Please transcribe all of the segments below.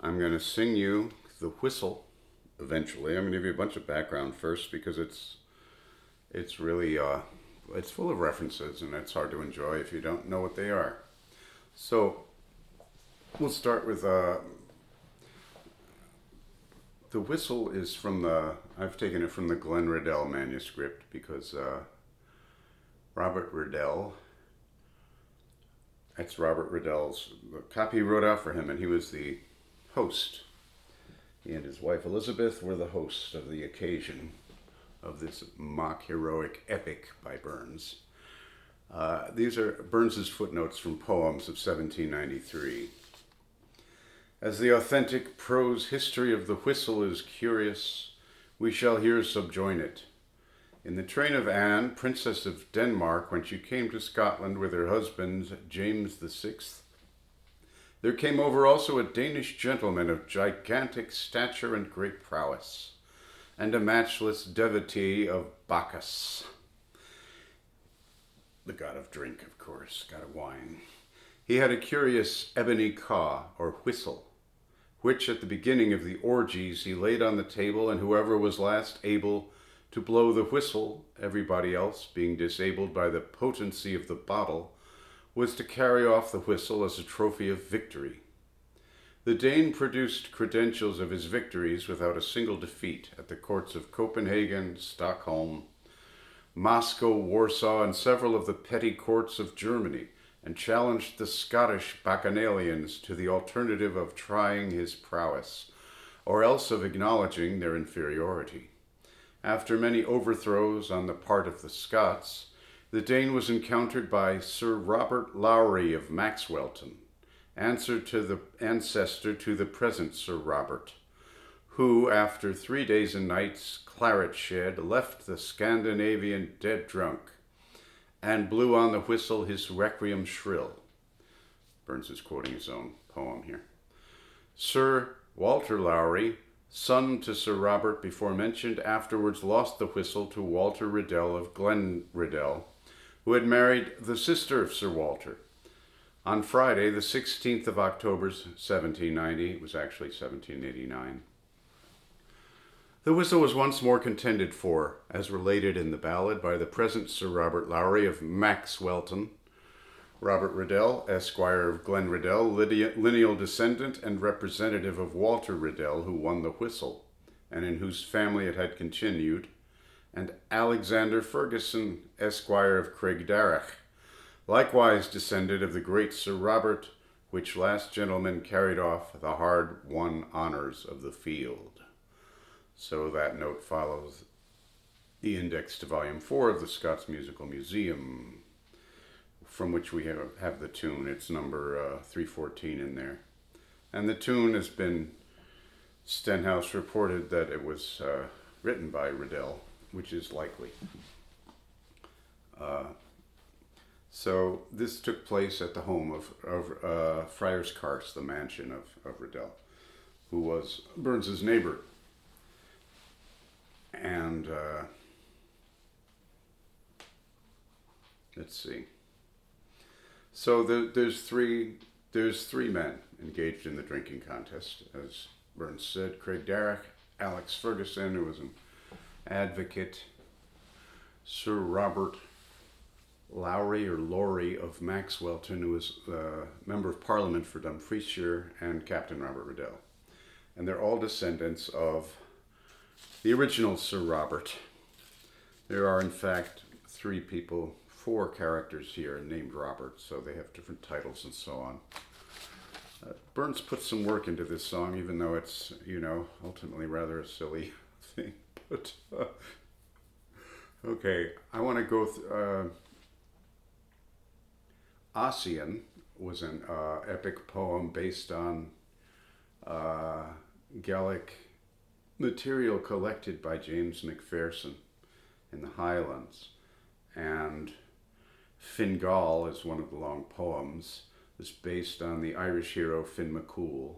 I'm going to sing you the whistle eventually. I'm going to give you a bunch of background first because it's really it's full of references and it's hard to enjoy if you don't know what they are. So we'll start with the whistle is from the I've taken it from the Riddell manuscript because Robert Riddell. That's Robert Riddell's the copy he wrote out for him, and he was the host. He and his wife Elizabeth were the hosts of the occasion of this mock heroic epic by Burns. These are Burns's footnotes from poems of 1793. As the authentic prose history of the whistle is curious, we shall here subjoin it. In the train of Anne, Princess of Denmark, when she came to Scotland with her husband, James VI, there came over also a Danish gentleman of gigantic stature and great prowess, and a matchless devotee of Bacchus, the god of drink, of course, god of wine. He had a curious ebony caw, or whistle, which at the beginning of the orgies he laid on the table, and whoever was last able to blow the whistle, everybody else being disabled by the potency of the bottle, was to carry off the whistle as a trophy of victory. The Dane produced credentials of his victories without a single defeat at the courts of Copenhagen, Stockholm, Moscow, Warsaw, and several of the petty courts of Germany, and challenged the Scottish bacchanalians to the alternative of trying his prowess, or else of acknowledging their inferiority. After many overthrows on the part of the Scots, the Dane was encountered by Sir Robert Lawrie of Maxwelton, ancestor to the present Sir Robert, who, after 3 days and nights claret shed, left the Scandinavian dead drunk, and blew on the whistle his requiem shrill. Burns is quoting his own poem here. Sir Walter Lawrie, son to Sir Robert before mentioned, afterwards lost the whistle to Walter Riddell of Riddell, who had married the sister of Sir Walter. On Friday, the 16th of October, 1790, it was actually 1789, the whistle was once more contended for, as related in the ballad, by the present Sir Robert Lawrie of Maxwelton, Robert Riddell, Esquire of Riddell, lineal descendant and representative of Walter Riddell, who won the whistle, and in whose family it had continued, and Alexander Ferguson, Esquire of Craigdarroch, likewise descended of the great Sir Robert, which last gentleman carried off the hard-won honours of the field. So that note follows the index to Volume 4 of the Scots Musical Museum, from which we have the tune. It's number 314 in there. And the tune has been, Stenhouse reported that it was written by Riddell, which is likely. So this took place at the home of Friar's Carse, the mansion of Riddell, who was Burns's neighbor. And let's see. So there's three men engaged in the drinking contest, as Burns said. Craigdarroch, Alex Ferguson, who was an advocate, Sir Robert Lawrie or Lawrie of Maxwelton, who was member of Parliament for Dumfriesshire, and Captain Robert Riddell. And they're all descendants of the original Sir Robert. There are, in fact, four characters here named Robert, so they have different titles and so on. Burns put some work into this song, even though it's, ultimately rather a silly thing. But, okay, I want to go Ossian was an epic poem based on Gaelic material collected by James McPherson in the Highlands. And Fingal is one of the long poems. It's based on the Irish hero Finn McCool.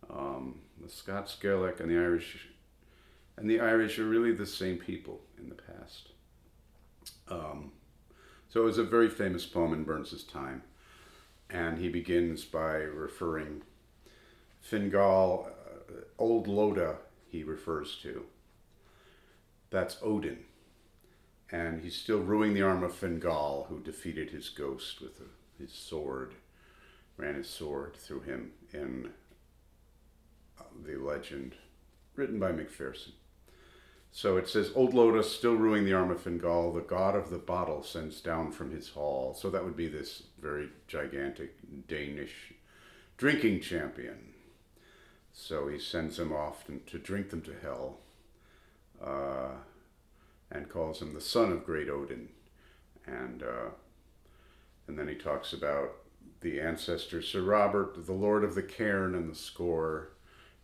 The Scots Gaelic and the Irish are really the same people in the past. So it was a very famous poem in Burns's time, and he begins by referring Fingal, old Loda, he refers to. That's Odin. And he's still rueing the arm of Fingal, who defeated his ghost with his sword, ran his sword through him in the legend written by Macpherson. So it says, Old Loda, still rueing the arm of Fingal, the god of the bottle sends down from his hall. So that would be this very gigantic Danish drinking champion. So he sends him off to drink them to hell, and calls him the son of great Odin. And then he talks about the ancestor Sir Robert, the lord of the Cairn and the Scaur.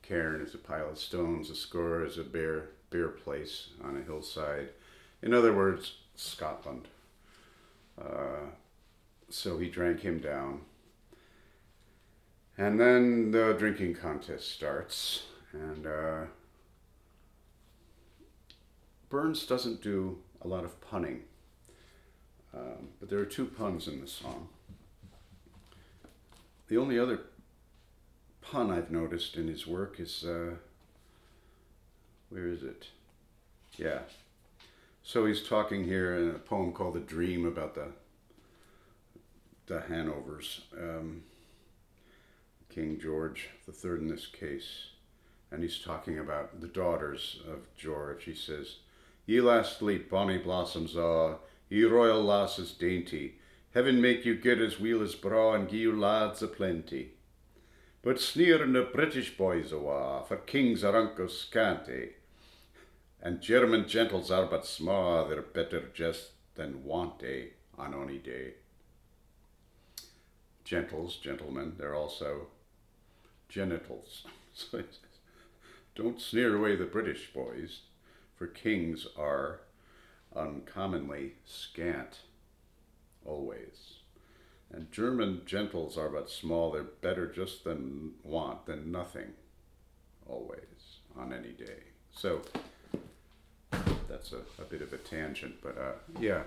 Cairn is a pile of stones, the Scaur is a bare place on a hillside. In other words, Scotland. So he drank him down. And then the drinking contest starts, and Burns doesn't do a lot of punning, but there are 2 puns in the song. The only other pun I've noticed in his work is, where is it? Yeah. So he's talking here in a poem called The Dream about the Hanovers. King George III in this case, and he's talking about the daughters of George. He says, Ye lastly bonny blossoms a', ye royal lasses dainty, heaven make you good as weel as braw, and gie you lads a plenty. But sneer the British boys awa, for kings are unco scanty, and German gentles are but sma, they're better just than wanty on ony day. Gentles, gentlemen, they're also genitals. So it says, don't sneer away the British boys, for kings are uncommonly scant, always. And German gentles are but small, they're better just than want than nothing, always, on any day. So that's a bit of a tangent, but yeah.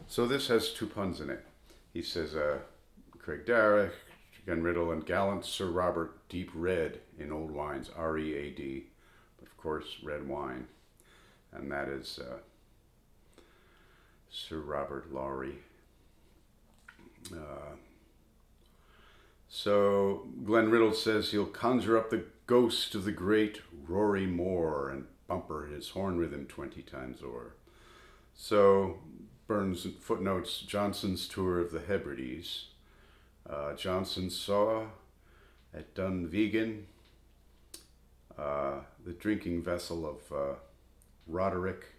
So this has 2 puns in it. He says, Craig Dara, again, Riddell, and gallant Sir Robert, deep red in old wines, R-E-A-D, but of course, red wine. And that is Sir Robert Lawrie. So Glenn Riddell says he'll conjure up the ghost of the great Rory Moore and bumper his horn with him 20 times o'er. So Burns footnotes Johnson's tour of the Hebrides. Johnson saw at Dunvegan the drinking vessel of Roderick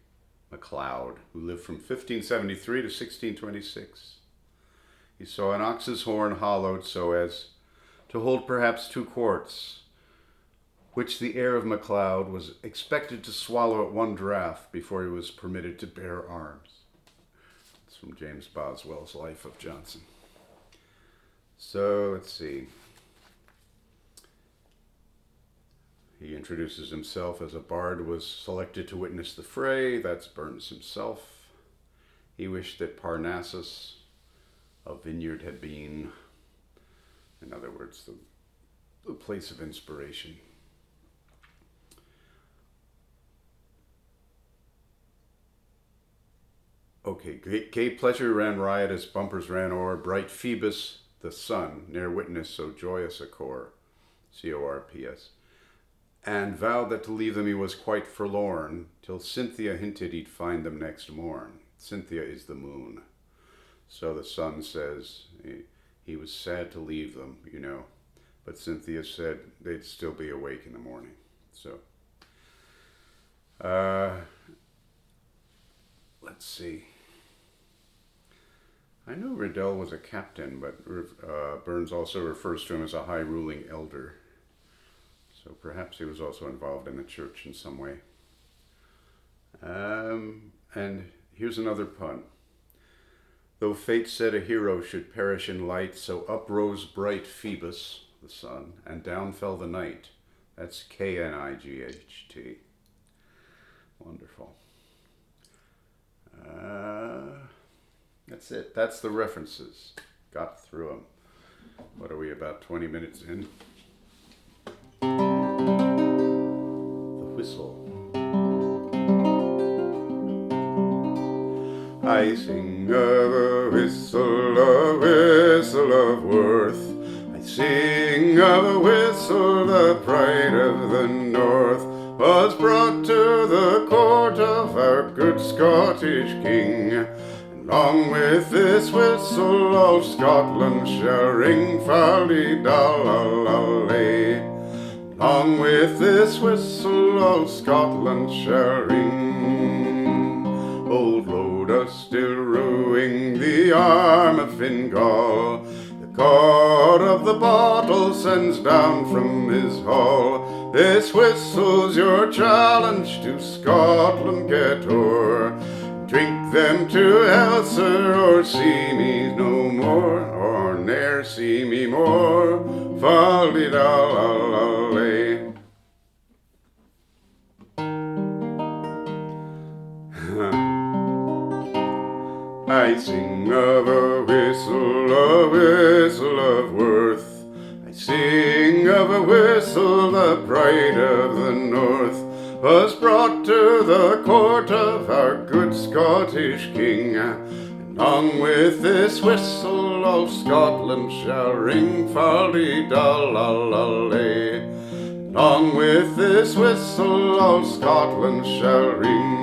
MacLeod, who lived from 1573 to 1626. He saw an ox's horn hollowed so as to hold perhaps 2 quarts, which the heir of MacLeod was expected to swallow at one draught before he was permitted to bear arms. It's from James Boswell's Life of Johnson. So let's see. He introduces himself as a bard was selected to witness the fray. That's Burns himself. He wished that Parnassus, a vineyard, had been, in other words, the place of inspiration. Okay, gay pleasure ran riot as bumpers ran o'er, bright Phoebus, the sun, ne'er witnessed so joyous a core, C-O-R-P-S, and vowed that to leave them he was quite forlorn, till Cynthia hinted he'd find them next morn. Cynthia is the moon. So the sun says he was sad to leave them, but Cynthia said they'd still be awake in the morning. So, let's see. I know Riddell was a captain, but Burns also refers to him as a high ruling elder. So perhaps he was also involved in the church in some way. And here's another pun. Though fate said a hero should perish in light, so uprose bright Phoebus, the sun, and down fell the night. That's K-N-I-G-H-T. Wonderful. That's it. That's the references. Got through them. What are we, about 20 minutes in? I sing of a whistle of worth. I sing of a whistle, the pride of the north, was brought to the court of our good Scottish king. And long with this whistle all Scotland shall ring, fal-de-dal-la-la-lay. Long with this whistle all Scotland shall ring. Old Loda still rueing the arm of Fingal, the god of the bottle sends down from his hall. This whistle's your challenge to Scotland, get o'er. Drink them to health, sir, or see me no more, or ne'er see me more, fal-de-dal-la-la-lay. I sing of a whistle of worth. I sing of a whistle, the pride of the north, was brought to the court of our good Scottish king. And long with this whistle all Scotland shall ring, fal-de-dal-la-la-lay. Long with this whistle all Scotland shall ring.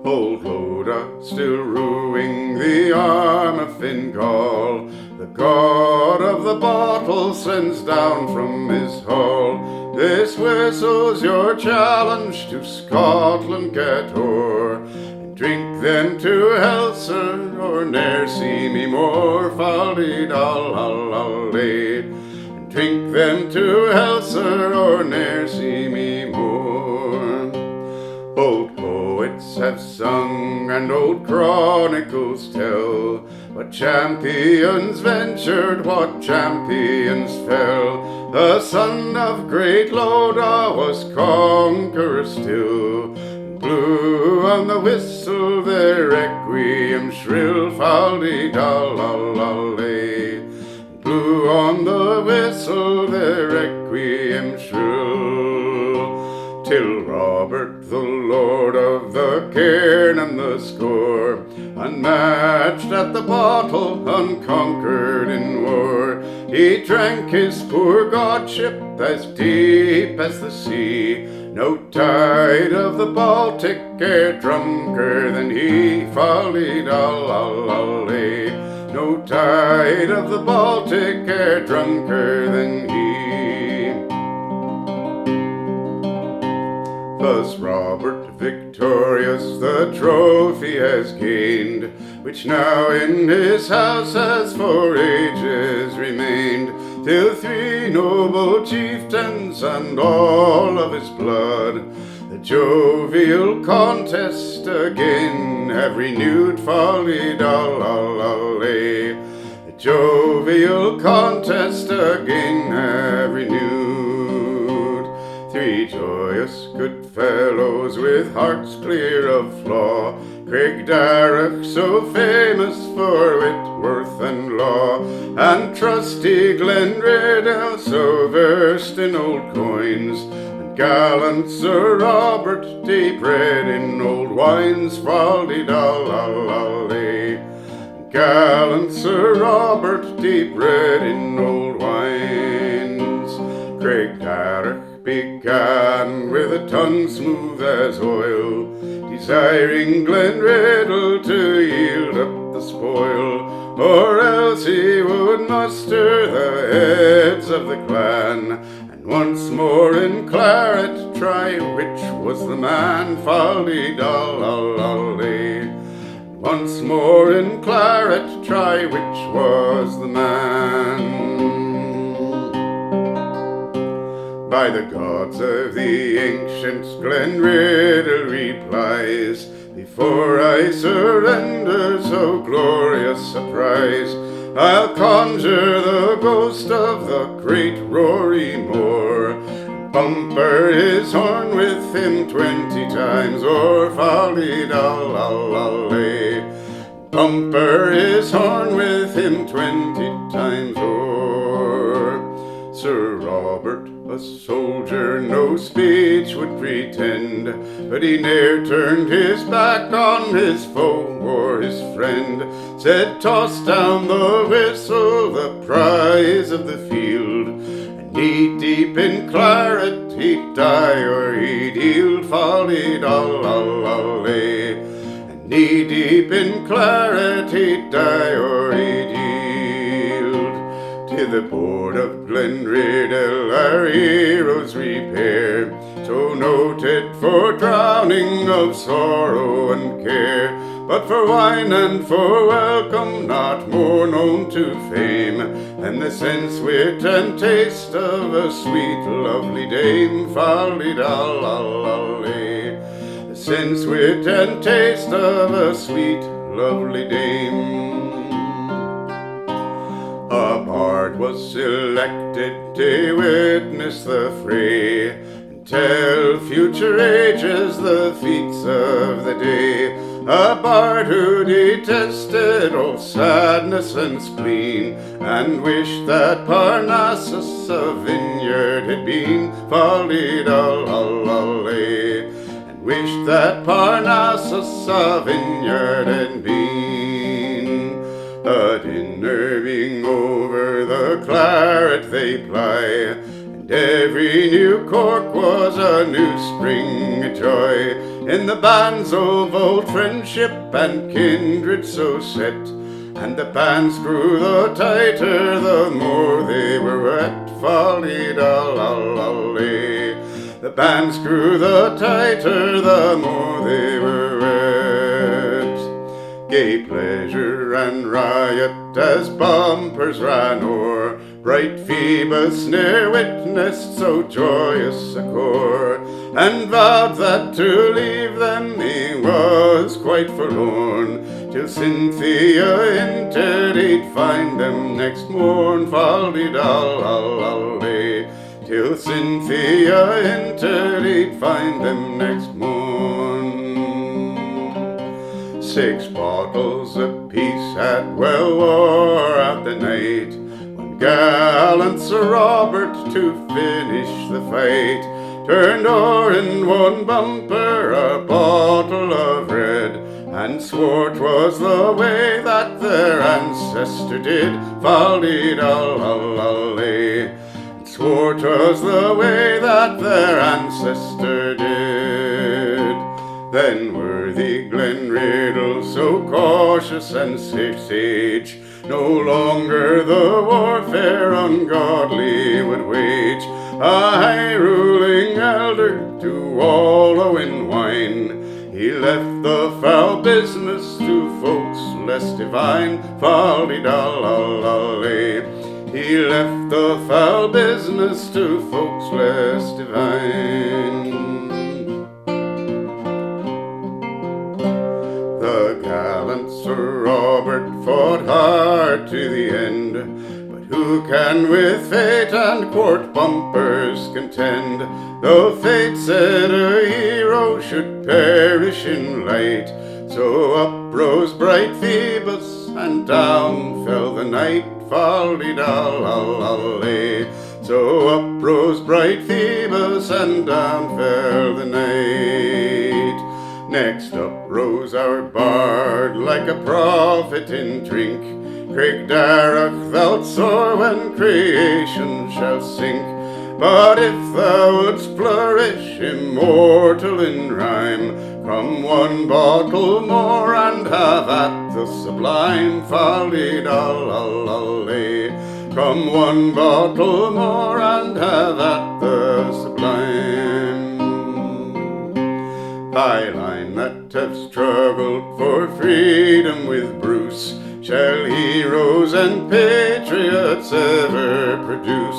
Old Loda still rueing the arm of Fingal, the god of the bottle sends down from his hall. This whistle's your challenge to Scotland, get o'er. And drink then to health, sir, or ne'er see me more, fal-de-dal-la-la-lay. And drink then to health, sir, or ne'er see me more. Old poets have sung and old chronicles tell what champions ventured, what champions fell. The son of great Loda was conqueror still, and blew on the whistle their requiem shrill, fal-de-dal-la-la-lay. Blew on the whistle their requiem shrill, till Robert, the lord of the Cairn and the Scaur, unmatched at the bottle, unconquered in war, he drank his poor godship as deep as the sea. No tide of the Baltic e'er drunker than he, fal-de-dal-la-la-lay. No tide of the Baltic e'er drunker than he. Thus Robert victorious the trophy has gained, which now in his house has for ages remained, till three noble chieftains and all of his blood the jovial contest again have renewed, fal-de-dal-la-la-lay. The jovial contest again have renewed. Three joyous good fellows with hearts clear of flaw, Craigdarroch so famous for wit, worth and law, and trusty Riddell so versed in old coins, and gallant Sir Robert deep read in old wines, fal-de-dal-la-la-lay. Gallant Sir Robert deep read in old wines. Craigdarroch began with a tongue smooth as oil, desiring Riddell to yield up the spoil, or else he would muster the heads of the clan, and once more in claret try which was the man, fal-de-dal-la-la-lay. Once more in claret try which was the man. By the gods of the ancients, Riddell replies, before I surrender so glorious a prize, I'll conjure the ghost of the great Lawrie Moor, and bumper his horn with him 20 times o'er, fal-de-dal-la-la-lay. Bumper his horn with him 20 times o'er. Sir Robert, a soldier, no speech would pretend, but he ne'er turned his back on his foe or his friend. Said, toss down the whistle, the prize of the field, and knee deep in claret he'd die or he'd yield. Folly-dol-lol-lolly, and knee deep in claret he'd die or he'd yield. To the port of Riddell our heroes repair, so noted for drowning of sorrow and care, but for wine and for welcome not more known to fame than the sense, wit, and taste of a sweet, lovely dame. Folly-dol-lol-lolly, the sense, wit, and taste of a sweet, lovely dame. A bard was selected to witness the fray and tell future ages the feats of the day. A bard who detested all sadness and spleen, and wished that Parnassus a vineyard had been. Folly-dol-lolly, and wished that Parnassus a vineyard had been. A dinner being over, the claret they ply, and every new cork was a new spring of joy, in the bands of old friendship and kindred so set, and the bands grew the tighter the more they were wet. Folly-dol-lolly, the bands grew the tighter the more they were wet. Gay pleasure and riot as bumpers ran o'er, bright Phoebus ne'er witnessed so joyous a core, and vowed that to leave them he was quite forlorn, till Cynthia hinted he'd find them next morn. Folly-dol-lolly, till Cynthia hinted he'd find them next morn. 6 bottles apiece had well wore out the night, when gallant Sir Robert, to finish the fight, turned o'er in one bumper a bottle of red, and swore 'twas the way that their ancestor did. Folly-dol-lolly, and swore 'twas the way that their ancestor did. Then worthy Riddell, so cautious and sage, no longer the warfare ungodly would wage, a high-ruling elder to wallow in wine. He left the foul business to folks less divine. Folly-dol-lolly, he left the foul business to folks less divine. The gallant Sir Robert fought hard to the end, but who can with fate and court bumpers contend? Though fate said a hero should perish in light, so up rose bright Phoebus and down fell the knight. Folly-dol-lolly, so up rose bright Phoebus and down fell the knight. Next up rose our bard, like a prophet in drink. Craigdarroch, thou'lt soar when creation shall sink, but if thou wouldst flourish immortal in rhyme, come one bottle more and have at the sublime. Folly-dol-lolly, come one bottle more and have at the sublime. Thy line that have struggled for freedom with Bruce, shall heroes and patriots ever produce.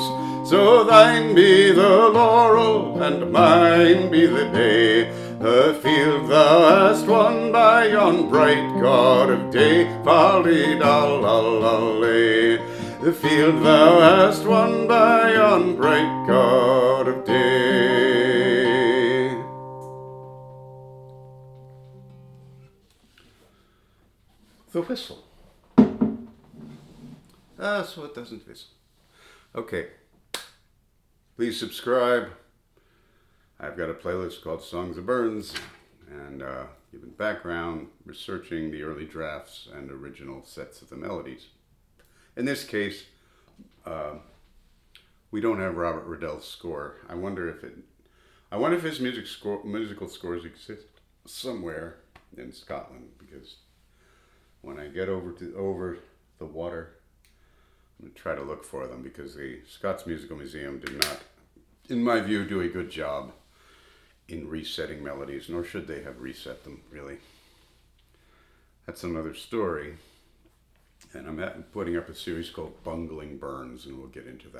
So thine be the laurel and mine be the bay, the field thou hast won by yon bright god of day. Folly-dol-lolly, the field thou hast won by yon bright god of day. The whistle. So it doesn't whistle. Okay. Please subscribe. I've got a playlist called Songs of Burns, and given background, researching the early drafts and original sets of the melodies. In this case, we don't have Robert Riddell's score. I wonder if his musical scores exist somewhere in Scotland, because when I get over the water, I'm going to try to look for them, because the Scots Musical Museum did not, in my view, do a good job in resetting melodies, nor should they have reset them, really. That's another story. And I'm putting up a series called Bungling Burns, and we'll get into that.